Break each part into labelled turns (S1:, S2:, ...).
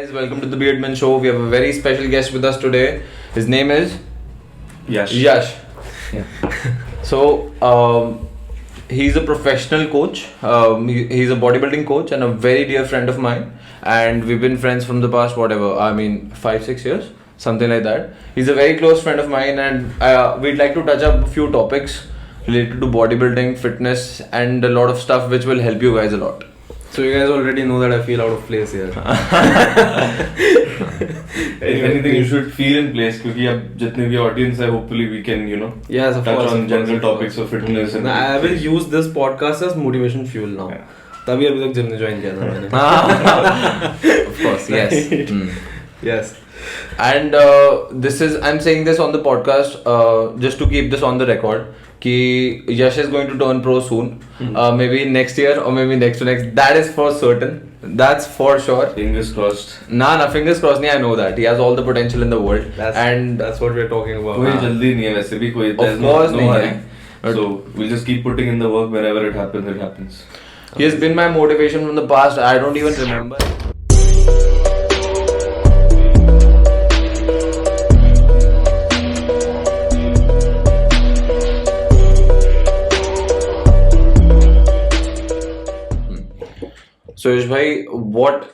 S1: Guys, welcome to the Beardman Show. We have a very special guest with us today. His name is
S2: Yash.
S1: Yash.
S2: Yeah.
S1: So, he's a professional coach. He's a bodybuilding coach and a very dear friend of mine. And we've been friends from the past, 5-6 years, something like that. He's a very close friend of mine, and we'd like to touch up a few topics related to bodybuilding, fitness, and a lot of stuff which will help you guys a lot.
S3: So you guys already know that I feel out of place here.
S2: If anything, you should feel in place because अब जितने भी audience है, hopefully we can,
S3: Yes, of
S2: touch
S3: course,
S2: on
S3: of
S2: general
S3: course,
S2: topics of fitness. And
S3: I will use this podcast as motivation fuel now.
S2: Yeah.
S3: तभी अभी तक gym ने join किया था मैंने.
S1: Of course, yes.
S3: Yes.
S1: And I'm saying this on the podcast just to keep this on the record. Ki Yash is going to turn pro soon, maybe next year or maybe next to next. That is for certain. That's for sure.
S2: Fingers crossed.
S1: Nah, fingers crossed. I know that he has all the potential in the world.
S3: That's what we're talking about.
S2: कोई जल्दी नहीं है वैसे भी कोई.
S1: Of course
S2: no
S1: नहीं
S2: hurry.
S1: है.
S2: So we'll just keep putting in the work. Whenever it happens, it happens.
S1: He has been my motivation from the past. I don't even remember. So Yash bhai, what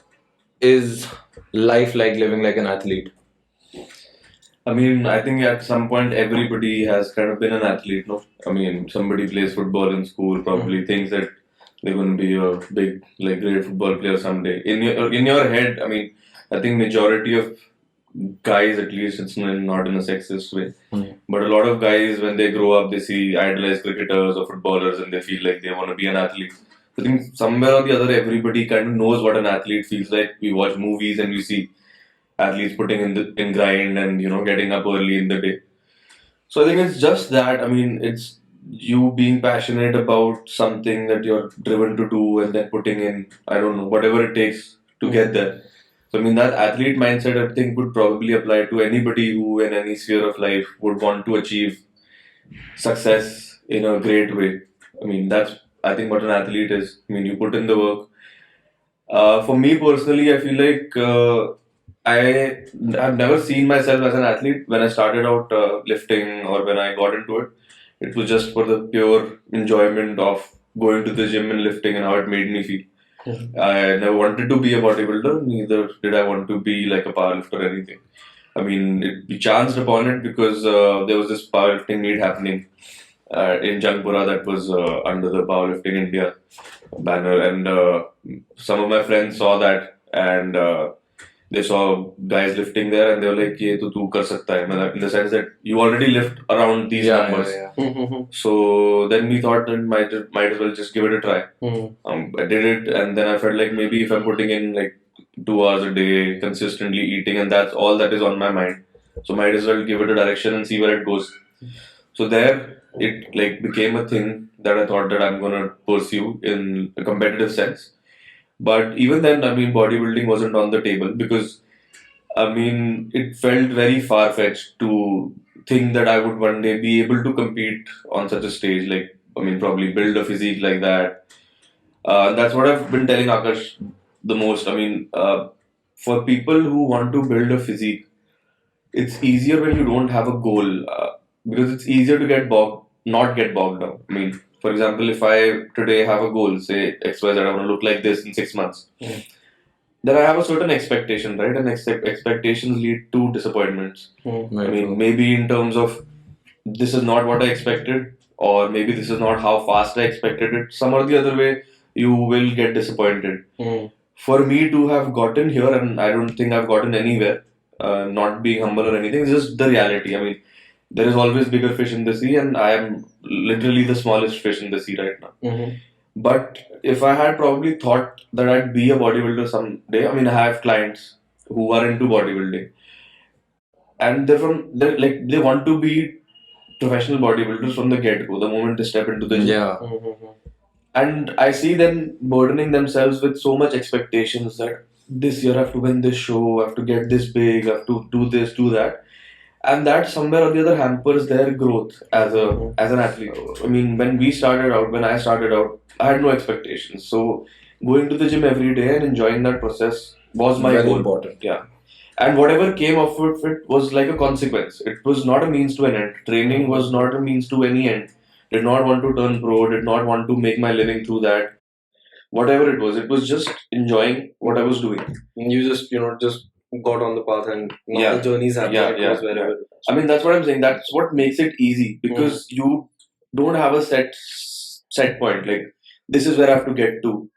S1: is life like living like an athlete?
S2: I mean, I think at some point everybody has kind of been an athlete, no? I mean, somebody plays football in school, probably thinks that they're going to be a big, great football player someday. In your head, I mean, I think majority of guys, at least, it's not in a sexist way, but a lot of guys, when they grow up, they see idolized cricketers or footballers, and they feel like they want to be an athlete. I think somewhere or the other, everybody kind of knows what an athlete feels like. We watch movies and we see athletes putting in grind and getting up early in the day. So I think it's just that. I mean, it's you being passionate about something that you're driven to do and then putting in, I don't know, whatever it takes to get there. So I mean, that athlete mindset, I think, would probably apply to anybody who in any sphere of life would want to achieve success in a great way. I mean, that's, I think, what an athlete is. I mean, you put in the work. For me personally, I feel like I've never seen myself as an athlete. When I started out lifting or when I got into it, it was just for the pure enjoyment of going to the gym and lifting and how it made me feel. I never wanted to be a bodybuilder, neither did I want to be like a powerlifter or anything. I mean, we chanced upon it because there was this powerlifting meet happening in Jangpura that was under the Powerlifting India banner, and some of my friends saw that, and they saw guys lifting there, and they were like, "Ye to tu kar sakta hai," in the sense that you already lift around these numbers.
S3: Yeah.
S2: So then we thought that might as well just give it a try. I did it, and then I felt like maybe if I'm putting in like 2 hours a day consistently eating, and that's all that is on my mind, so might as well give it a direction and see where it goes. So there it became a thing that I thought that I'm gonna pursue in a competitive sense. But even then, I mean, bodybuilding wasn't on the table because, I mean, it felt very far-fetched to think that I would one day be able to compete on such a stage. Probably build a physique like that. That's what I've been telling Akash the most. I mean, for people who want to build a physique, it's easier when you don't have a goal because it's easier to not get bogged down. I mean, for example, if I today have a goal, say XYZ, I want to look like this in 6 months, then I have a certain expectation, right? And expectations lead to disappointments. Maybe in terms of this is not what I expected, or maybe this is not how fast I expected it. Some or the other way, you will get disappointed. For me to have gotten here, and I don't think I've gotten anywhere, not being humble or anything, it's just the reality. I mean, there is always bigger fish in the sea, and I am literally the smallest fish in the sea right now. But if I had probably thought that I'd be a bodybuilder someday, I mean, I have clients who are into bodybuilding, and they want to be professional bodybuilders from the get-go, the moment they step into the gym.
S1: Yeah.
S2: And I see them burdening themselves with so much expectations that this year I have to win this show, I have to get this big, I have to do this, do that. And that somewhere or the other hampers their growth as an athlete. I mean, when I started out, I had no expectations. So going to the gym every day and enjoying that process was my
S1: Very
S2: goal.
S1: important.
S2: Yeah. And whatever came of it was like a consequence. It was not a means to an end. Training was not a means to any end. Did not want to turn pro, did not want to make my living through that. Whatever it was just enjoying what I was doing.
S3: You just, just got on the path and now
S2: Yeah.
S3: the journey's happening.
S2: Yeah,
S3: It
S2: yeah,
S3: goes wherever.
S2: I mean, that's what I'm saying. That's what makes it easy because you don't have a set point. Like, this is where I have to get to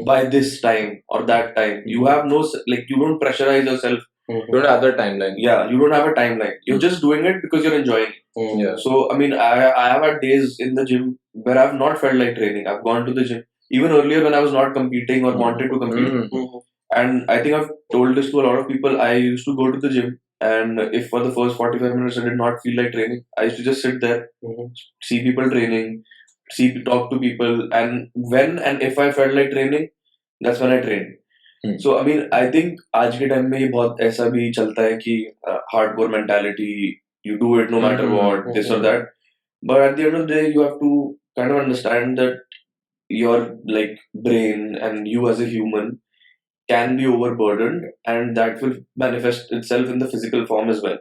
S2: by this time or that time. You have no, you don't pressurize yourself.
S1: You don't have the timeline.
S2: Yeah, you don't have a timeline. You're just doing it because you're enjoying it.
S1: Yeah.
S2: So, I mean, I have had days in the gym where I've not felt like training. I've gone to the gym. Even earlier when I was not competing or wanted to compete. And I think I've told this to a lot of people. I used to go to the gym, and if for the first 45 minutes I did not feel like training, I used to just sit there, see people training, talk to people, and when and if I felt like training, that's when I trained. So I mean, I think आज के time में ये बहुत ऐसा भी चलता है कि hardcore mentality, you do it no matter what, this or that. But at the end of the day, you have to kind of understand that your brain and you as a human can be overburdened, and that will manifest itself in the physical form as well.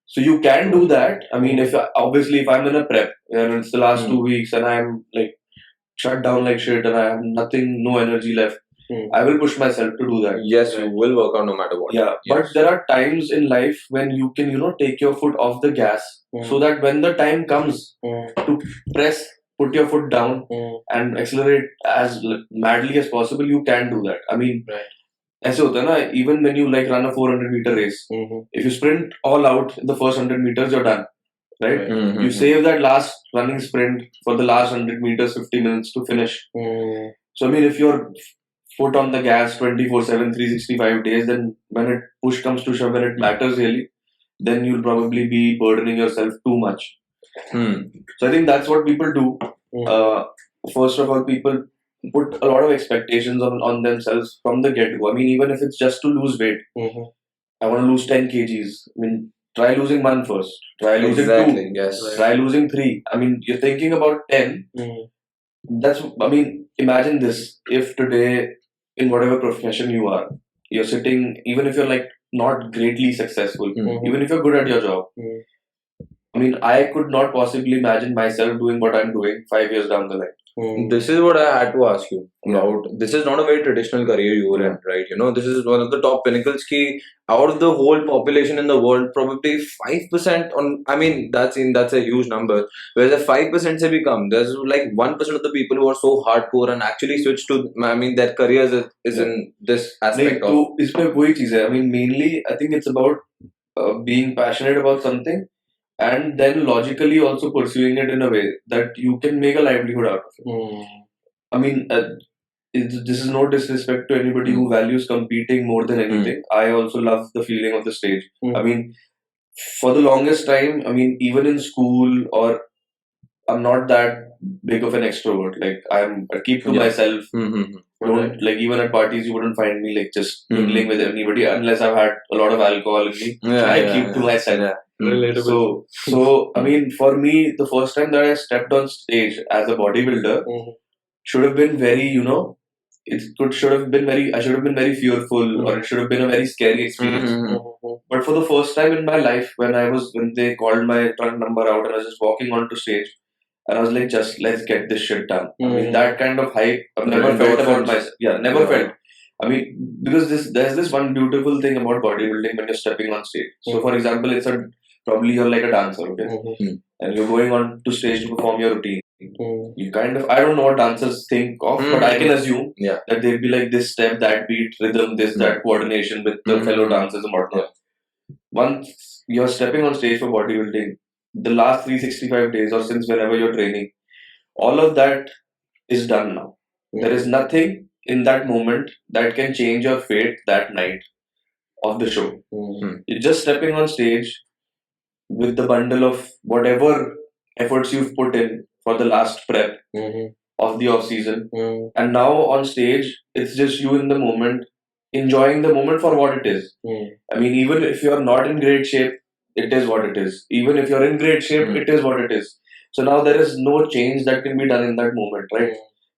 S2: So you can do that. I mean, if I'm in a prep and it's the last 2 weeks and I'm shut down like shit and I have nothing, no energy left, I will push myself to do that.
S1: Yes, you will work out no matter what.
S2: Yeah,
S1: Yes.
S2: but there are times in life when you can, take your foot off the gas so that when the time comes to put your foot down and accelerate as madly as possible, you can do that. I mean, ऐसे होता है ना, even when you run a 400-meter race, if you sprint all out in the first 100 meters, you're done, right? You save that last running sprint for the last 100 meters, 50 minutes to finish. So I mean, if you're foot on the gas 24/7, 365 days, then when it push comes to shove, when it matters really, then you'll probably be burdening yourself too much. So I think that's what people do. First of all, people put a lot of expectations on themselves from the get-go. I mean, even if it's just to lose weight, I want to lose 10 kgs. I mean, try losing 1 first. Try losing 2.
S1: Yes.
S2: Try losing 3. I mean, you're thinking about 10. Imagine this. If today, in whatever profession you are, you're sitting, even if you're not greatly successful, even if you're good at your job, I mean, I could not possibly imagine myself doing what I'm doing 5 years down the line.
S1: This is what I had to ask you about. This is not a very traditional career you were in, right? This is one of the top pinnacles. Ki out of the whole population in the world, probably 5% that's a huge number. Whereas the 5% se bhi kam, there's 1% of the people who are so hardcore and actually switch to, their careers is in this aspect of.
S2: इसमें वही चीज है. I mean, mainly, I think it's about being passionate about something and then logically also pursuing it in a way that you can make a livelihood out of it. I mean, this is no disrespect to anybody who values competing more than anything. I also love the feeling of the stage. I mean, for the longest time, I mean, even in school, or I'm not that big of an extrovert. I keep to myself. Don't even at parties you wouldn't find me just mingling with anybody unless I've had a lot of alcohol in me. I keep to myself.
S3: Relatable.
S2: So I mean, for me, the first time that I stepped on stage as a bodybuilder should have been very, I should have been very fearful, or it should have been a very scary experience. But for the first time in my life, when they called my trunk number out and I was just walking onto stage, and I was like, just let's get this shit done. I mean, that kind of hype I've never felt about myself. Yeah, never felt. I mean, because there's this one beautiful thing about bodybuilding when you're stepping on stage. So, for example, probably you're like a dancer, okay? And you're going on to stage to perform your routine. You I don't know what dancers think of, but I can assume that they'll be like this step, that beat, rhythm, that coordination with the fellow dancers and whatnot. Once you're stepping on stage for bodybuilding, the last 365 days or since whenever you're training, all of that is done now. There is nothing in that moment that can change your fate that night of the show. You're just stepping on stage with the bundle of whatever efforts you've put in for the last prep of the off season, and now on stage it's just you in the moment, enjoying the moment for what it is. I mean, even if you're not in great shape, it is what it is. Even if you're in great shape, it is what it is. So now there is no change that can be done in that moment, right?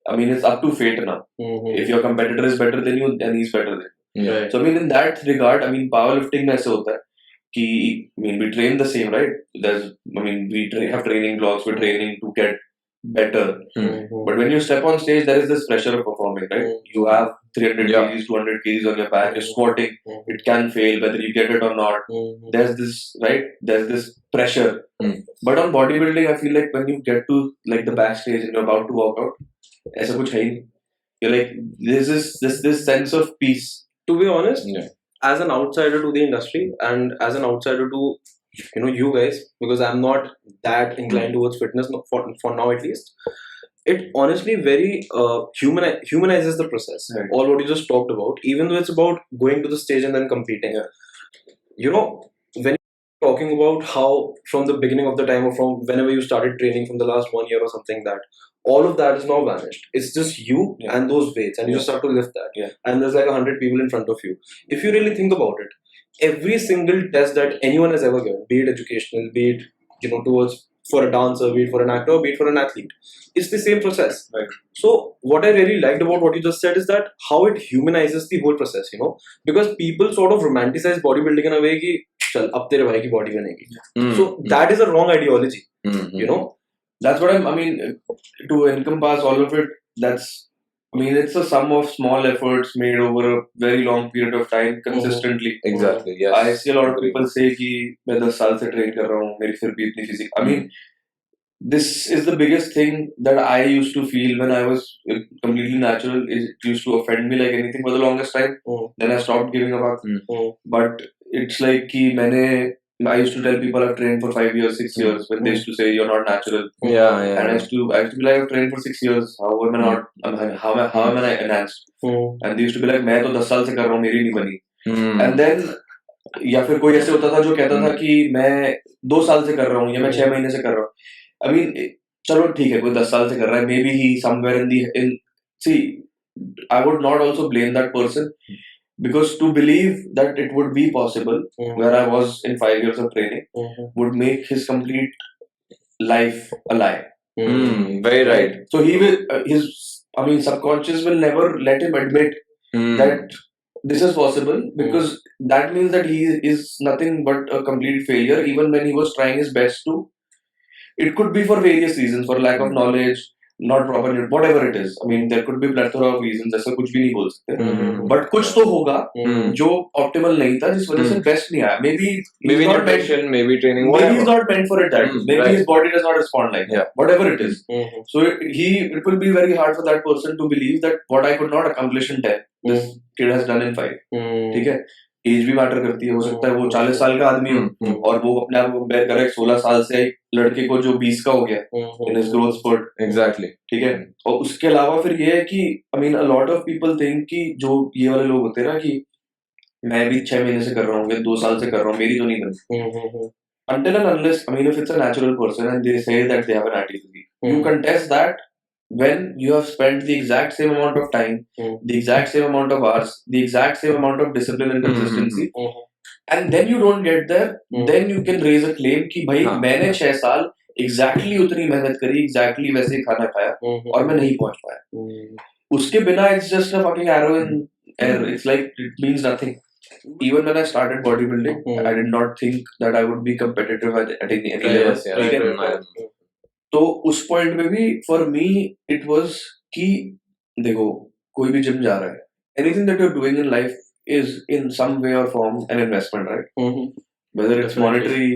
S2: I mean, it's up to fate now. If your competitor is better than you, then he's better than you.
S1: Yeah.
S2: So I mean, in that regard, I mean, powerlifting में ऐसे होता है कि I mean, we train the same, right? We have training blocks, we're training to get better. But when you step on stage, there is this pressure of performing, right? You have 300
S1: Yeah.
S2: kgs, 200 kgs on your back, you're squatting, it can fail whether you get it or not. There's this, right? There's this pressure. But on bodybuilding, I feel like when you get to like the backstage and you're about to walk out, ऐसा कुछ है ही नहीं. You're like, this sense of peace.
S3: To be honest,
S1: Yeah.
S3: as an outsider to the industry and as an outsider to you guys, because I'm not that inclined towards fitness for now at least, it honestly very humanizes the process.
S2: Right.
S3: All what you just talked about, even though it's about going to the stage and then competing. When you're talking about how from the beginning of the time or from whenever you started training from the last 1 year or something, that all of that is now vanished. It's just you and those weights, and you just have to lift that. And there's like 100 people in front of you. If you really think about it, every single test that anyone has ever given, be it educational, be it towards for a dancer, be it for an actor, be it for an athlete, it's the same process.
S2: Right.
S3: So what I really liked about what you just said is that how it humanizes the whole process, because people sort of romanticize bodybuilding in a way ki chal ab tere bhai ki body banegi. So that is a wrong ideology.
S2: That's what I mean, to encompass all of it, it's a sum of small efforts made over a very long period of time consistently.
S1: Exactly, yes.
S2: I see a lot of people say कि मैं 10 साल से train कर रहा हूँ, मेरी फिर भी इतनी physique. I mean, this is the biggest thing that I used to feel when I was completely natural. It used to offend me like anything for the longest time. Then I stopped giving a fuck. But it's like कि I used to tell people I've trained for 5 years, 6 years, when they used to say you're not natural.
S1: Yeah.
S2: And I used to be like, I've trained for 6 years. How am I not? How am I enhanced? And they used to be like, मैं तो 10 साल से कर रहा हूँ, मेरी नहीं बनी. And then या फिर कोई ऐसे होता था जो कहता था कि मैं 2 साल से कर रहा हूँ या मैं 6 महीने से कर रहा हूँ. I mean, चलो ठीक है, कोई 10 साल से कर रहा है. Maybe he somewhere see, I would not also blame that person. Because to believe that it would be possible, where I was in 5 years of training, would make his complete life a lie.
S1: Very right.
S2: So he will, subconscious will never let him admit that this is possible, because that means that he is nothing but a complete failure, even when he was trying his best to. It could be for various reasons, for lack of knowledge, not proper, whatever it is. I mean, there could be plethora of reasons. ऐसा कुछ भी नहीं बोल सकते. But कुछ तो होगा जो optimal नहीं था, जिस वजह से best नहीं आया. Maybe
S1: nutrition, maybe training,
S2: maybe
S1: whatever.
S2: he's not meant for it that. Maybe his body does not respond like that. Whatever it is. So it will be very hard for that person to believe that what I could not accomplish in 10, this kid has done in 5. ठीक है? As भी matter करती है. हो सकता है वो 40 साल का आदमी हो और वो अपने आप को कंपेयर करे 16 साल से लड़के को जो 20 का हो गया in his growth spurt.
S1: Exactly.
S2: ठीक है. और उसके अलावा फिर ये है कि a lot of people think कि जो ये वाले लोग होते हैं ना कि मैं भी 6 महीने से कर रहा हूँ, 2 साल से कर रहा हूँ, मेरी तो नहीं बनी. Until and unless, if it's a natural person and they say that they have an anti-physique, you contest that when you have spent the exact same amount of time, the exact same amount of hours, the exact same amount of discipline and consistency, and then you don't get there, then you can raise a claim कि भाई मैंने 6 साल exactly उतनी मेहनत करी, exactly वैसे ही खाना खाया और मैं नहीं पहुंच पाया. उसके बिना it's just a fucking arrow in air. It's like it means nothing. Even when I started bodybuilding, I did not think that I would be competitive at any level. तो उस पॉइंट में भी फॉर मी इट वाज कि देखो कोई भी gym जा रहा है, anything that you are doing in life is in some way or form an investment, right? Whether it's monetary,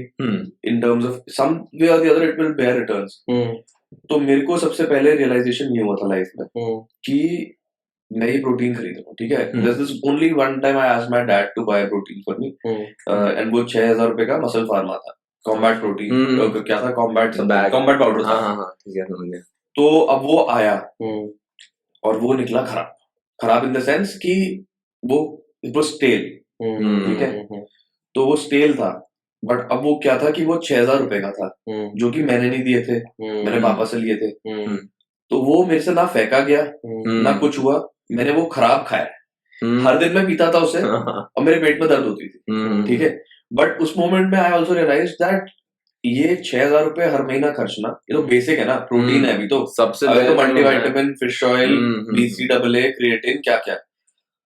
S2: in terms of some way or the other it will bear returns. तो मेरे को सबसे पहले realisation ये हुआ था life में कि मैं ये प्रोटीन खरीद रहा हूँ. ठीक है. There's this only one time I asked my dad to buy protein for me, and वो 6,000 रुपए का मसल फार्मा था, कॉम्बैट प्रोटीन. क्या था? कॉम्बैट पाउडर था.
S1: ठीक है, समझ गया.
S2: तो अब वो आया और वो निकला खराब इन द सेंस कि वो इट वाज स्टेल. ठीक है. तो वो स्टेल था, बट अब वो क्या था कि वो 6,000 रुपए का था, जो कि मैंने नहीं दिए थे, मैंने पापा से लिए थे. तो वो मेरे से ना फेंका गया ना कुछ हुआ, मैंने वो खराब खाया. हर दिन मैं पीता था उसे और मेरे पेट में दर्द होती थी. ठीक है. बट उस मोमेंट में आई ऑल्सो रियलाइज दैट ये 6,000 रुपए हर महीना खर्चना, ये तो बेसिक है ना. प्रोटीन है अभी तो सबसे, तो multivitamin, fish oil, BCAA, creatine, क्या क्या.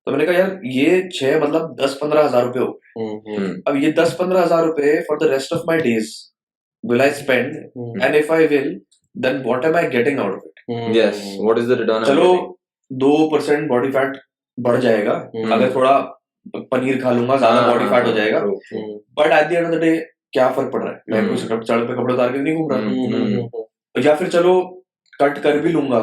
S2: तो मैंने कहा यार ये 6 मतलब 10-15 हजार रुपए हो गए। अब ये 10-15 हजार रुपए for the rest of my days will I spend, and if I will, then what am I getting out of it?
S1: Yes. What is the return?
S2: चलो 2% बॉडी फैट बढ़ जाएगा, अगर थोड़ा पनीर खा लूंगा ज्यादा बॉडी फैट हो जाएगा, but at the end of the day क्या फर्क पड़ रहा है? मैं कुछ चढ़ पे कपड़े उतार के नहीं घूम रहा। या फिर चलो कट कर भी लूंगा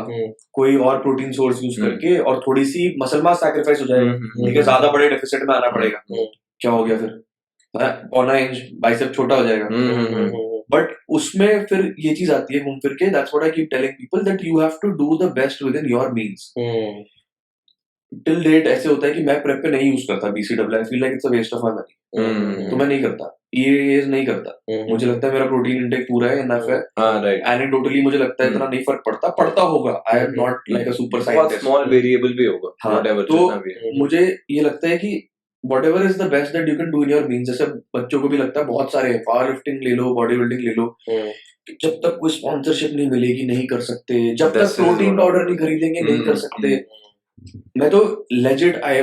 S2: कोई और प्रोटीन सोर्स यूज करके और थोड़ी सी मसल मास सैक्रिफाइस हो जाएगा, ठीक है, ज्यादा बड़े डेफिसिट में आना पड़ेगा, क्या हो गया फिर? पौना इंच बाइसेप छोटा हो जाएगा। बट उसमें फिर ये चीज आती है घूम फिर के, that's what I keep telling people, that you have to do the best within your means. Till date ऐसे होता है कि मैं प्रेप पे नहीं यूज करता BCW, I feel like it's a waste of my money, तो मैं नहीं करता, ये नहीं करता। मुझे लगता है मेरा प्रोटीन इंटेक पूरा है, इनफ है, राइट। एनेक्डोटली मुझे लगता है इतना नहीं फर्क पड़ता होगा, I am not like a super scientist,
S1: small variable भी होगा, व्हाटएवर।
S2: तो मुझे ये लगता है कि whatever is the best that you can do in your means, जैसे बच्चों को भी लगता है बहुत सारे पावर लिफ्टिंग ले लो, बॉडी बिल्डिंग ले लो, जब तक कोई स्पॉन्सरशिप नहीं मिलेगी नहीं कर सकते, जब तक प्रोटीन पाउडर नहीं खरीदेंगे नहीं कर सकते। मैं तो legit I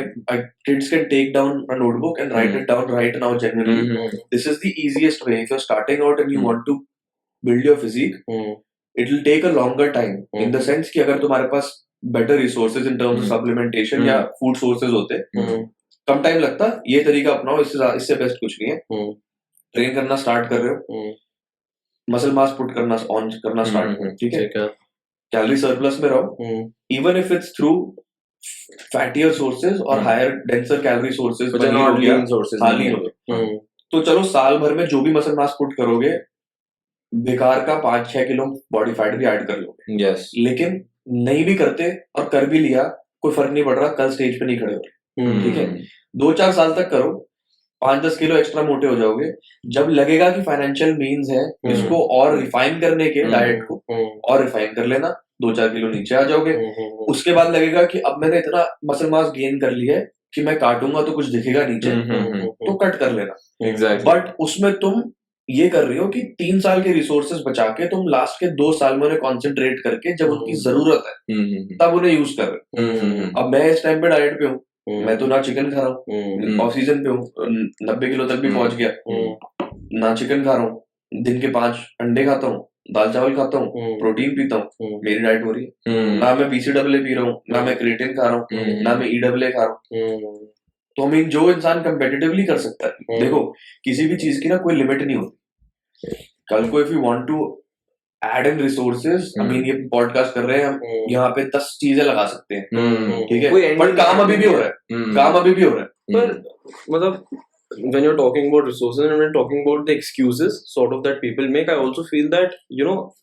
S2: kids can take down a notebook and write it down right now genuinely. This is the easiest way if you're starting out and you want to build your physique. It will take a longer time in the sense कि अगर तुम्हारे पास better resources in terms of supplementation या food sources होते, कम time लगता, ये तरीका अपनाओ, इससे बेस्ट कुछ नहीं है। ट्रेन करना स्टार्ट कर रहे हो, मसल मास पुट करना स्टार्ट करो, ठीक है, कैलोरी सरप्लस में रहो, even if it's through fattier sources or higher denser calorie sources, तो चलो साल भर में जो भी मसल मास पुट करोगे बेकार का 5-6 किलो बॉडी फैट भी ऐड कर लोगे।
S1: yes.
S2: लेकिन नहीं भी करते और कर भी लिया, कोई फर्क नहीं पड़ रहा, कल स्टेज पे नहीं खड़े हो रहे, ठीक है। 2-4 साल तक करो, 5-10 किलो एक्स्ट्रा मोटे हो जाओगे, जब लगेगा कि फाइनेंशियल मीन्स है इसको और रिफाइन करने के, डाइट को और रिफाइन कर लेना, 2-4 किलो नीचे आ जाओगे। उसके बाद लगेगा कि अब मैंने इतना मसल मास गेन कर लिया है कि मैं काटूंगा तो कुछ दिखेगा नीचे, तो कट कर लेना।
S1: Exactly.
S2: बट उसमें तुम ये कर रही हो कि 3 साल के रिसोर्सेज बचा के तुम लास्ट के 2 साल में उन्हें कॉन्सेंट्रेट करके जब उनकी जरूरत है तब उन्हें यूज कर रहे हो। अब मैं इस टाइम पे डाइट पे हूँ, मैं तो ना चिकन खा रहा हूँ, ऑफ सीजन पे हूँ, 90 किलो तक भी पहुंच गया, ना चिकन खा रहा हूँ, दिन के 5 अंडे खाता हूँ, दाल चावल खाता हूँ, प्रोटीन पीता हूँ, मेरी डाइट हो रही है। ना मैं बीसीडब्ल्यू पी रहा हूँ, ना मैं क्रिएटिन खा रहा हूँ, ना मैं ईडब्ल्यू खा रहा हूँ। तो I mean, जो इंसान कंपेटिटिवली कर सकता है, देखो किसी भी चीज की ना कोई लिमिट नहीं होती। कल को if you want to add in resources, I mean ये पॉडकास्ट कर रहे हैं हम, यहाँ पे 10 चीजें लगा सकते हैं, ठीक है, बट काम अभी भी हो रहा है, काम अभी भी हो रहा है।
S3: पर मतलब when you're talking about resources and when you're talking about the excuses sort of that people make, I also feel that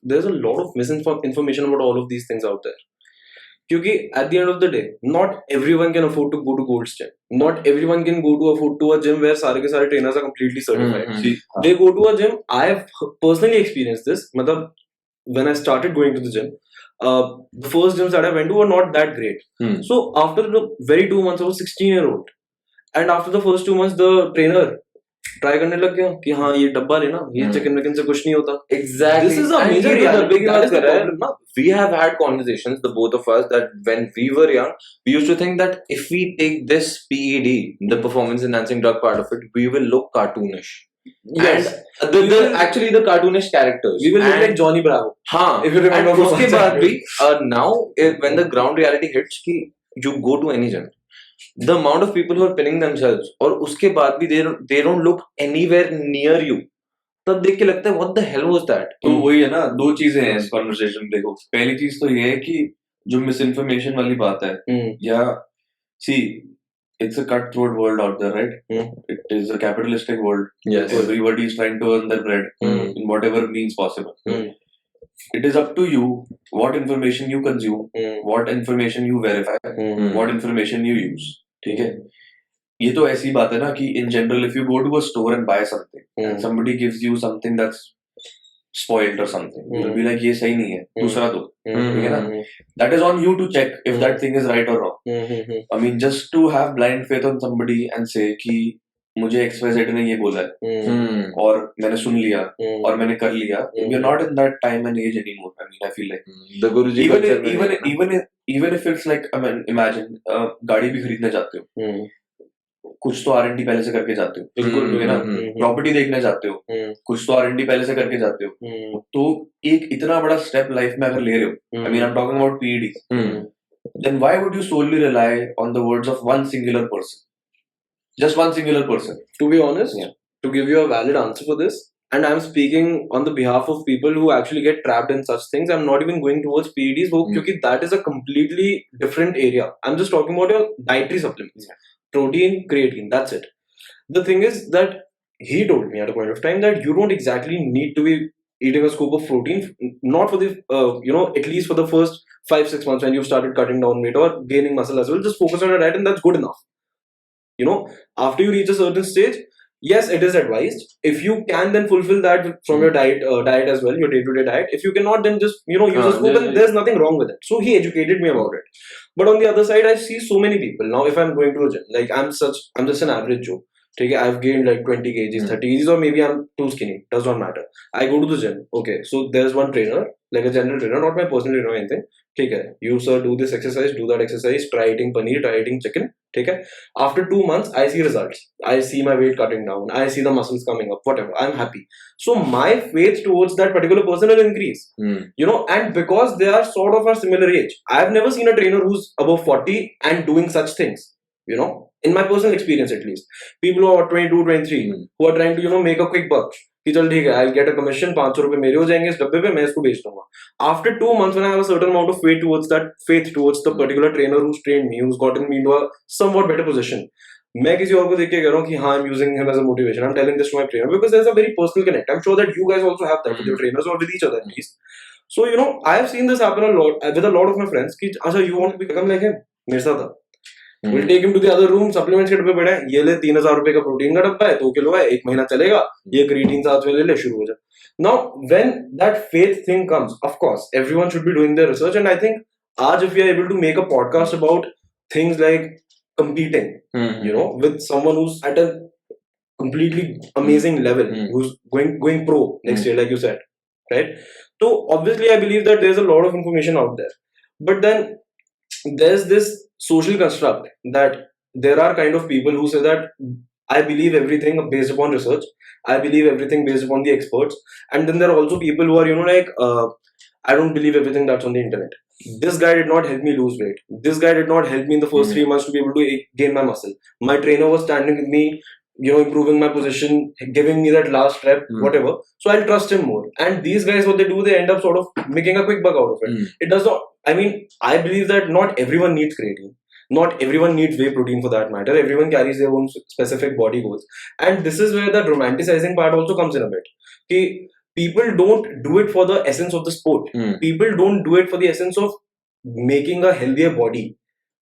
S3: there's a lot of misinformation about all of these things out there. Because at the end of the day, not everyone can afford to go to Gold's Gym. Not everyone can afford to a gym where सारे के सारे trainers are completely certified. They go to a gym. I have personally experienced this. मतलब when I started going to the gym, the first gyms that I went to were not that great. So after the very 2 months, I was 16-year-old, and after the first 2 months, the trainer try करने लग गया कि हाँ ये डब्बा लेना, ये chicken विकन से कुछ नहीं होता।
S1: Exactly.
S3: This is a major
S1: डब्बे की बात कर रहा है। We have had conversations, the both of us, that when we were young, we used to think that if we take this PED, the performance enhancing drug part of it, we will look cartoonish.
S3: Yes.
S1: And actually the cartoonish characters.
S3: We will look like Johnny Bravo.
S1: हाँ.
S3: If you remember.
S1: And उसके बाद भी now when the ground reality hits कि you go to any gym, the amount of people who are pinning themselves और उसके बाद भी they don't look anywhere near you, तब देख के लगता है what the hell was that?
S2: तो वही है ना, 2 चीजें हैं इस कॉन्वर्सेशन। देखो पहली चीज तो ये है कि जो मिस इन्फॉर्मेशन वाली बात है, या see it's a cutthroat world out there, right? It is a capitalistic world.
S1: Yes.
S2: Everybody is trying to earn their bread in whatever means possible. It is up to you what information you consume, what information you verify, what information you use. ठीक है, ये तो ऐसी बात है ना कि in general if you go to a store and buy something and somebody gives you something that's spoiled or something, you'll be like ये सही नहीं है, दूसरा दो, ठीक है ना? That is on you to check if that thing is right or wrong. I mean, just to have blind faith on somebody and say कि मुझे XYZ ने ये बोला है और मैंने सुन लिया और मैंने कर लिया. We are not in that time and age anymore. I mean, I feel like
S1: the Guruji
S2: even if it's like, I mean, imagine गाड़ी भी खरीदने जाते हो, कुछ तो R&D पहले से करके जाते हो, बिल्कुल है ना. प्रॉपर्टी देखने जाते हो, कुछ तो R&D पहले से करके जाते हो. तो एक इतना बड़ा स्टेप लाइफ में अगर ले रहे हो, I mean, I'm talking about PEDs, then why would you solely rely on the words of one singular person? Just one singular person.
S3: To be honest, to give you a valid answer for this, and I'm speaking on the behalf of people who actually get trapped in such things. I'm not even going towards PEDs, because that is a completely different area. I'm just talking about your dietary supplements, protein, creatine. That's it. The thing is that he told me at a point of time that you don't exactly need to be eating a scoop of protein, not for the at least for the first 5-6 months when you've started cutting down weight or gaining muscle as well. Just focus on your diet, and that's good enough. After you reach a certain stage, yes, it is advised. If you can, then fulfill that from your diet as well, your day-to-day diet. If you cannot, then just use a scoop, and there's nothing wrong with it. So he educated me about it. But on the other side, I see so many people now. If I'm going to a gym, like I'm just an average Joe. Okay, I've gained like 20 kgs, 30 kgs, or maybe I'm too skinny. Does not matter. I go to the gym. Okay, so there's one trainer, like a general trainer, not my personal trainer or anything. Okay, you sir do this exercise, do that exercise, try eating paneer, try eating chicken. Okay, after 2 months, I see results. I see my weight cutting down. I see the muscles coming up. Whatever, I'm happy. So my faith towards that particular person will increase. And because they are sort of a similar age, I've never seen a trainer who's above 40 and doing such things. In my personal experience at least, people who are 22, 23, who are trying to make a quick buck. कि चल ठीक है, I'll get a commission, 500 रुपए मेरे हो जाएंगे इस डब्बे पे, मैं इसको बेच दूंगा. After 2 months, when I have a certain amount of faith towards the particular trainer who's trained me, who's gotten me into a somewhat better position, मैं किसी और को देख के कह रहा हूँ कि हाँ, I'm using him as a motivation. I'm telling this to my trainer because there's a very personal connect. I'm sure that you guys also have that with your trainers or with each other at least. So I have seen this happen a lot with a lot of my friends. कि अच्छा, you want to become like him? मेरे साथ था. We'll take him to the other room. Supplements के डब्बे पड़े हैं, ये ले 3,000 रुपए का प्रोटीन का डब्बा है, 2 किलो है, 1 महीना चलेगा, ये क्रिएटिन साथ में ले ले, शुरू हो जा. Now when that faith thing comes, of course everyone should be doing their research, and I think आज if we are able to make a podcast about things like competing, with someone who's at a completely amazing level, who's going pro next year, like you said, right? So obviously I believe that there's a lot of information out there, but then there's this social construct that there are kind of people who say that I believe everything based upon research, I believe everything based upon the experts, and then there are also people who are I don't believe everything that's on the internet. This guy did not help me lose weight. This guy did not help me in the first 3 months to be able to gain my muscle. My trainer was standing with me, improving my position, giving me that last rep, whatever. So I'll trust him more. And these guys, what they do, they end up sort of making a quick buck out of it. It does not, I believe that not everyone needs creatine. Not everyone needs whey protein for that matter. Everyone carries their own specific body goals. And this is where the romanticizing part also comes in a bit. Okay, people don't do it for the essence of the sport. People don't do it for the essence of making a healthier body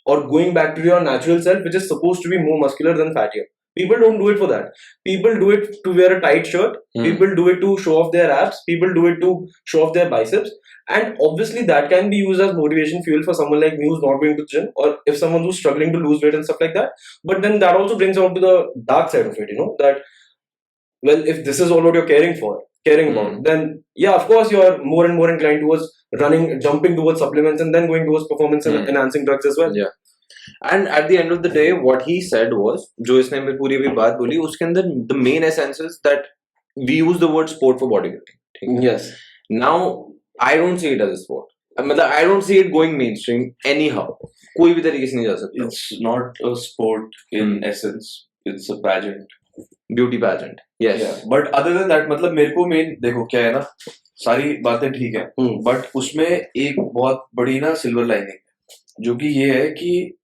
S3: or going back to your natural self, which is supposed to be more muscular than fattier. People don't do it for that. People do it to wear a tight shirt. People do it to show off their abs. People do it to show off their biceps. And obviously that can be used as motivation fuel for someone like me who's not going to the gym, or if someone who's struggling to lose weight and stuff like that. But then that also brings out to the dark side of it, that, well, if this is all what you're caring about, then yeah, of course you're more and more inclined towards jumping towards supplements and then going towards performance enhancing drugs as well.
S1: Yeah. And at the end of the day, what he said was, जो इसने मेरी पूरी भी बात बोली, उसके अंदर the main essence is that we use the word sport for bodybuilding.
S3: Yes.
S1: Now, I don't see it as a sport. I don't see it going mainstream anyhow. कोई भी तरीके से नहीं जा सकता.
S2: It's not a sport in essence. It's a pageant.
S1: Beauty pageant. Yes.
S2: Yeah. But other than that, मतलब मेरे को मेन देखो क्या है ना, सारी बातें ठीक है, but उसमें एक बहुत बड़ी ना सिल्वर लाइनिंग है, जो कि ये है कि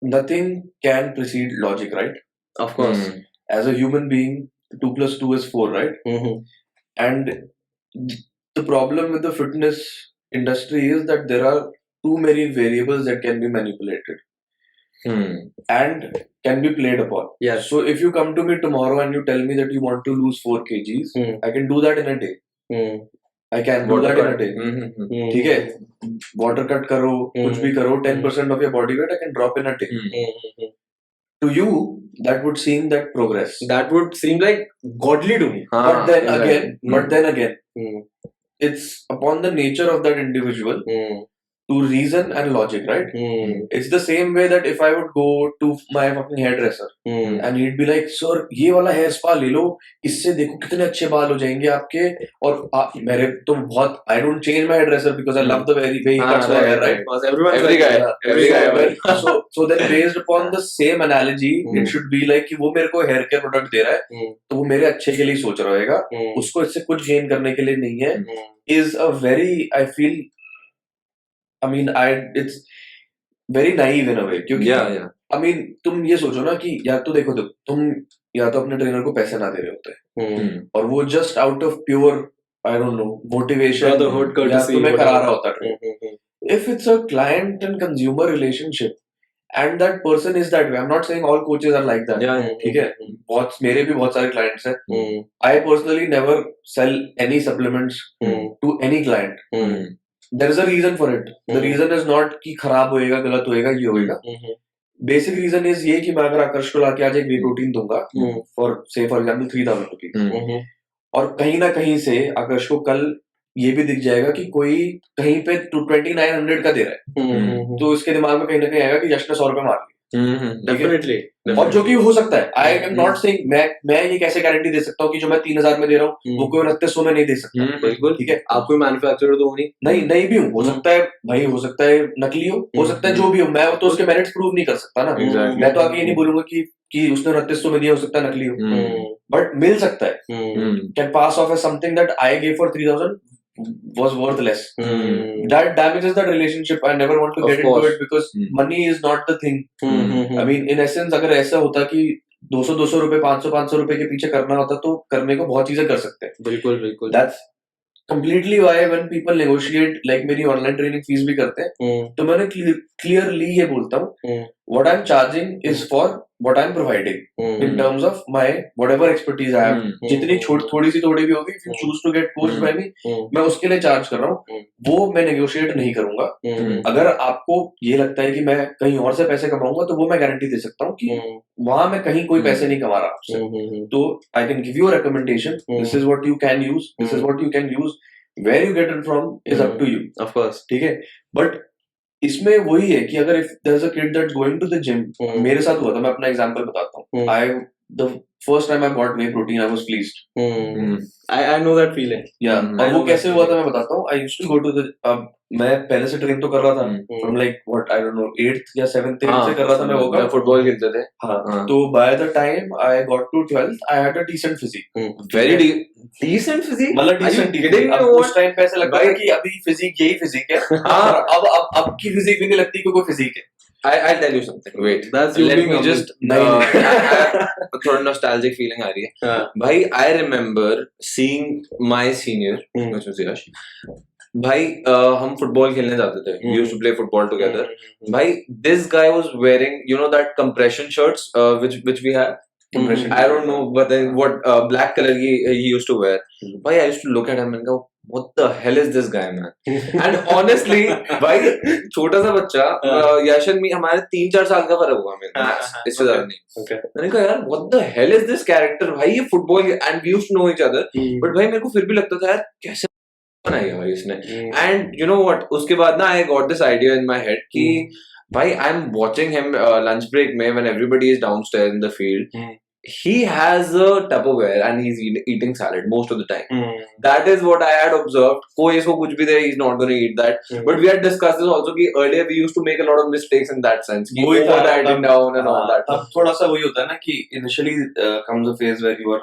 S2: nothing can precede logic, right?
S3: Of course.
S2: As a human being, 2 plus 2 is 4, right? And the problem with the fitness industry is that there are too many variables that can be manipulated and can be played upon.
S3: Yes.
S2: So if you come to me tomorrow and you tell me that you want to lose 4 kgs, I can do that in a day. I can do that in a day. ठीक है, water cut करो, कुछ भी करो, 10% of your body weight I can drop in a day. to you that would seem that progress.
S3: That would seem like godly to me.
S1: हाँ,
S2: But then
S1: exactly.
S2: again, but then again,
S3: Hmm.
S2: it's upon the nature of that individual to reason and logic, right? It's the same way that if I would go to my fucking hairdresser and he'd be like, sir, ये वाला hair spa ले लो, इससे देखो कितने अच्छे बाल हो जाएंगे आपके. और मेरे तो बहुत, I don't change my hairdresser because I love the way he cuts my hair, right?
S3: Because everyone's
S1: Every
S3: like,
S1: guy,
S3: yeah,
S1: every guy.
S2: So, so then based upon the same analogy, it should be like कि वो मेरे को hair care product दे रहा है, तो वो मेरे अच्छे के लिए सोच रहा होगा, उसको इससे कुछ गेन करने के लिए नहीं है. Is a very, I feel, I mean, it's very naive in a way. क्योंकि
S1: Yeah.
S2: I mean, तुम ये सोचो ना कि या तो देखो तुम या तो अपने ट्रेनर को पैसे ना दे रहे होते और वो just out of pure, I don't know, motivation
S3: brotherhood,
S2: या
S3: courtesy,
S2: तुम्हें करा रहा होता.
S3: whatever.
S2: If it's a client and consumer relationship and that person is that way, I'm not saying all coaches are like that.
S1: Yeah.
S2: ठीक है, बहुत मेरे भी बहुत सारे clients हैं. I personally never sell any supplements to any client. There is a reason for it. The reason is not कि खराब होएगा, गलत होएगा, ये होएगा. Basic reason is ये कि मैं अगर आकर्ष को लाके आज एक वे प्रोटीन दूंगा for example 3000 रुपीज, और कहीं ना कहीं से आकर्ष को कल ये भी दिख जाएगा कि कोई कहीं पे 2900 का दे रहा है, तो उसके दिमाग में कहीं ना कहीं आएगा कि यश ने 100 रुपए मार लिए.
S3: Definitely.
S2: और जो कि हो सकता है. आई एम नॉट सेइंग, मैं ये कैसे गारंटी दे सकता हूँ कि जो मैं 3000 में दे रहा हूँ वो कोई 2900 में नहीं दे सकता.
S3: बिल्कुल.
S2: ठीक है,
S3: आप कोई मैन्युफैक्चरर तो हो
S2: नहीं भी हूँ, हो सकता है भाई, हो सकता है नकली हो सकता है जो भी हो, मैं तो उसके मेरिट्स प्रूव नहीं कर सकता ना. मैं तो आगे ये नहीं बोलूंगा कि उसने 2900 में दिया, हो सकता है नकली हो, बट मिल सकता है. Can pass off as something that I gave for 3000 was worthless. That damages that relationship. I never want to get into it because money is not the thing. I mean, in essence, अगर ऐसा होता कि 200 रुपए, 500 रुपए के पीछे करना होता तो करने को बहुत चीजें कर सकते हैं.
S3: बिल्कुल.
S2: That's completely why when people negotiate, like मेरी ऑनलाइन ट्रेनिंग फीस भी करते हैं, तो मैंने clearly ये बोलता हूँ, what I'm charging is for what I'm providing in terms of my whatever expertise I have. जितनी थोड़ी भी होगी, if you choose to get coached by me, मैं उसके लिए चार्ज कर रहा हूँ, वो मैं नेगोशिएट नहीं करूंगा. अगर आपको ये लगता है कि मैं कहीं और से पैसे कमाऊंगा, तो वो मैं गारंटी दे सकता हूँ कि वहां मैं कहीं कोई पैसे नहीं कमा रहा आपसे. तो I can give you a recommendation. This is what you can use. This is what you can use. Where you get it from is up to you.
S3: Of course.
S2: ठीक है, बट इसमें वही है कि अगर if there's a kid that's going to the gym, मेरे साथ हुआ था, मैं अपना एग्जांपल बताता हूँ. The first time I bought whey protein, I was pleased.
S3: I know that feeling.
S2: Yeah. और वो कैसे हुआ था मैं बताता हूँ. I used to go to the मैं पहले से ट्रेन तो कर रहा था from like what I don't know 8th या 7th से कर रहा था मैं वो का.
S1: फुटबॉल खेलते थे.
S2: हाँ. तो by the time I got to 12th, I had a decent physique.
S1: Very decent physique.
S2: मतलब decent. अब उस टाइम पे ऐसा लगता है कि अभी फिजिक यही फिजिक है. अब की फिजिक भी नहीं लगती कि कोई फिजिक है.
S1: I'll tell you something. Wait,
S3: that's you
S1: let
S3: being
S1: me
S3: humble.
S1: just थोड़ा nostalgic feeling आ रही है. भाई, I remember seeing my senior, which was Yash. भाई, हम फुटबॉल खेलने जाते थे. We used to play football together. भाई, this guy was wearing, you know, that compression shirts, which we have. I don't know, but then what black color he used to wear. Bhai, I used to look at him and go, what the hell is this guy, man? And honestly, भाई छोटा सा बच्चा, यश and me, हमारे 3-4 साल का फर्क हुआ मेरे, इससे ज्यादा नहीं. मैंने कहा यार, what the hell is this character? भाई ये football, and we used to know each other, but भाई मेरे को फिर भी लगता था यार कैसे बनाई है भाई इसने. And you know what? उसके बाद ना I got this idea in my head कि भाई I'm watching him lunch break में when everybody is downstairs in the field. He has a Tupperware and he's eating salad most of the time. That is what I had observed. कोई इसको कुछ भी दे, he's not going to eat that. But we had discussed this also कि earlier we used to make a lot of mistakes in that sense. कि over dieting down and all that.
S2: तब थोड़ा सा वही होता है ना कि initially comes a phase where you are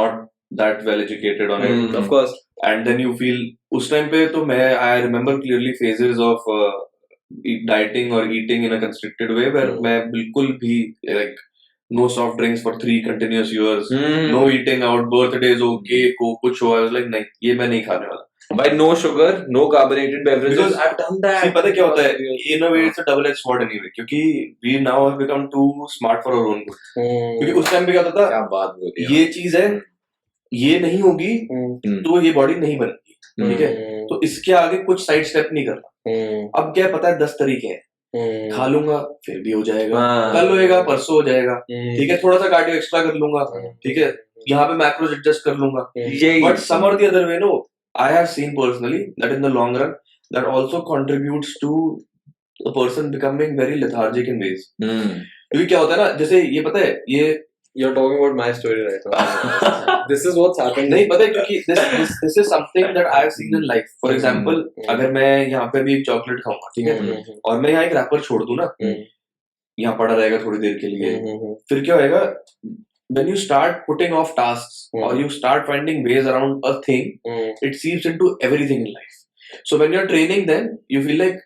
S2: not that well educated on it.
S3: Of course.
S2: And then you feel उस time पे तो I remember clearly phases of dieting or eating in a constricted way where मैं बिल्कुल भी like no soft drinks for 3 continuous years, no eating out, birthdays हो, cake हो, कुछ हो, I was like नहीं, ये मैं नहीं खाने वाला.
S1: By no sugar, no carbonated beverages. Because
S2: I've done that. See, पता क्या होता है? In a way, it's a double-edged sword anyway. क्योंकि we now have become too smart for our own good. क्योंकि उस टाइम पे क्या होता था?
S1: क्या बात बोली?
S2: ये चीज है, ये नहीं होगी, तो ये बॉडी नहीं बनेगी. ठीक है? तो इसके आगे कुछ साइड स्टेप नहीं करना. अब क्या पता है 10 तरीके हैं. खा लूंगा फिर भी हो जाएगा,
S1: हाँ।
S2: कल होएगा परसों हो जाएगा, ठीक है, थोड़ा सा कार्डियो एक्स्ट्रा कर लूंगा, ठीक है, यहाँ पे मैक्रोज एडजस्ट कर लूंगा, बट सम और the other way, no, I have seen personally that in the long run that also contributes to a person becoming very lethargic in ways. क्योंकि क्या होता है ना, जैसे ये पता है, ये
S3: You're talking about my story right now. This is what's happened.
S2: नहीं पता है, क्योंकि this is something that I have seen in life. For example, अगर मैं यहाँ पे भी एक चॉकलेट खाऊंगा, ठीक है, और मैं यहाँ एक रैपर छोड़ दूं ना, यहाँ पड़ा रहेगा थोड़ी देर के लिए, फिर क्या होएगा, when you start putting off tasks or you start finding ways around a thing, it seeps into everything in life. So when you're training, then you feel like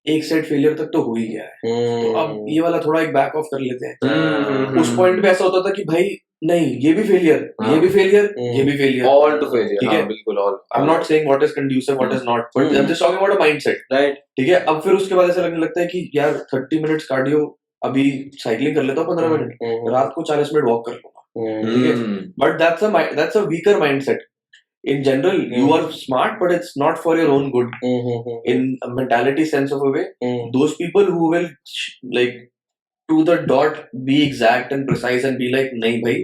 S2: एक सेट फेलियर तक तो हो ही गया है, तो अब ये वाला थोड़ा एक बैक ऑफ कर लेते हैं। उस पॉइंट पे ऐसा होता था कि भाई नहीं, ये भी फेलियर, ये भी फेलियर, ये भी फेलियर,
S1: ऑल टू फेलियर,
S2: ठीक है,
S1: बिल्कुल all.
S2: I am not saying what is conducive, what is not, but I am just talking about a mindset, right, ठीक है। अब फिर उसके बाद ऐसा लगने लगता है कि यार 30 मिनट्स कार्डियो, अभी साइकिलिंग कर लेता हूँ 15 मिनट, रात को 40 मिनट वॉक कर लूंगा, ठीक है, but that's a weaker mindset. In general, you are smart, but it's not for your own good. In a mentality sense of a way, those people who will like to the dot be exact and precise and be like, नहीं भाई,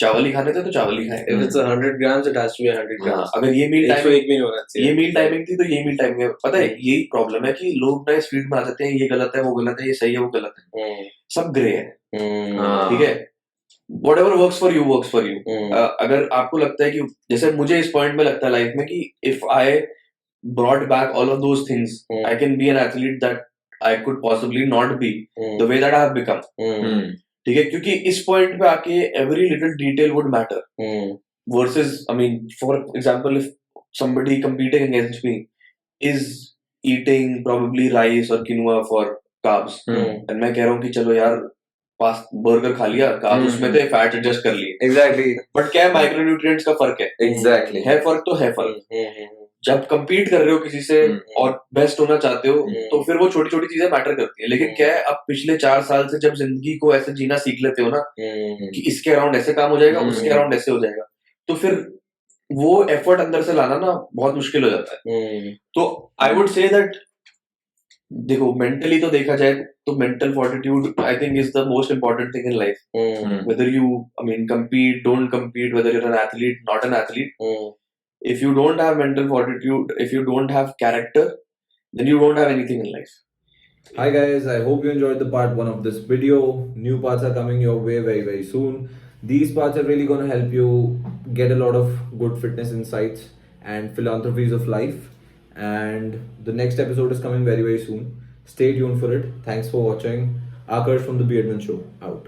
S2: चावल ही खाने थे तो चावल ही खाए.
S3: If it's 100 grams, it has to be 100 grams.
S2: अगर ये मील टाइमिंग,
S3: 101 भी नहीं होना चाहिए.
S2: ये मील टाइमिंग थी तो ये मील टाइमिंग है. पता है यही प्रॉब्लम है कि लोग ना इस फील्ड में आ जाते हैं, ये गलत है, वो गलत है, ये सही है, वो गलत है, सब ग्रे है, ठीक है. Whatever works for you works for you. अगर आपको लगता है कि जैसे मुझे इस पॉइंट में लगता है लाइफ में कि if I brought back all of those things, I can be an athlete that I could possibly not be the way that I have become. ठीक है, क्योंकि इस पॉइंट पे आके every little detail would matter. Versus, I mean, for example, if somebody competing against me is eating probably rice or quinoa for carbs, and मैं कह रहा हूँ कि चलो यार बर्गर खा लिया, कार्ब्स उसमें थे, फैट एडजस्ट कर लिए,
S1: एग्जैक्टली,
S2: बट क्या है, माइक्रोन्यूट्रिएंट्स का फर्क है,
S1: एग्जैक्टली,
S2: है फर्क तो है फर्क. जब compete कर रहे हो किसी से और बेस्ट होना चाहते हो, तो फिर वो छोटी छोटी चीजें मैटर करती है. लेकिन क्या है, अब पिछले 4 साल से जब जिंदगी को ऐसे जीना सीख लेते हो ना कि इसके अराउंड ऐसे काम हो जाएगा, उसके अराउंड ऐसे हो जाएगा, तो फिर वो एफर्ट अंदर से लाना ना बहुत मुश्किल हो जाता है. तो आई वुड से दैट, देखो मेंटली तो देखा जाए तो mental fortitude I think is the most important thing in life. Whether you, I mean, compete, don't compete, whether you're an athlete, not an athlete, if you don't have mental fortitude, if you don't have character, then you don't have anything in life.
S1: Hi guys, I hope you enjoyed the part 1 of this video. New parts are coming your way very very soon. These parts are really going to help you get a lot of good fitness insights and philanthropies of life. And the next episode is coming very very soon. Stay tuned for it. Thanks for watching. Akash from the Beardman Show, out.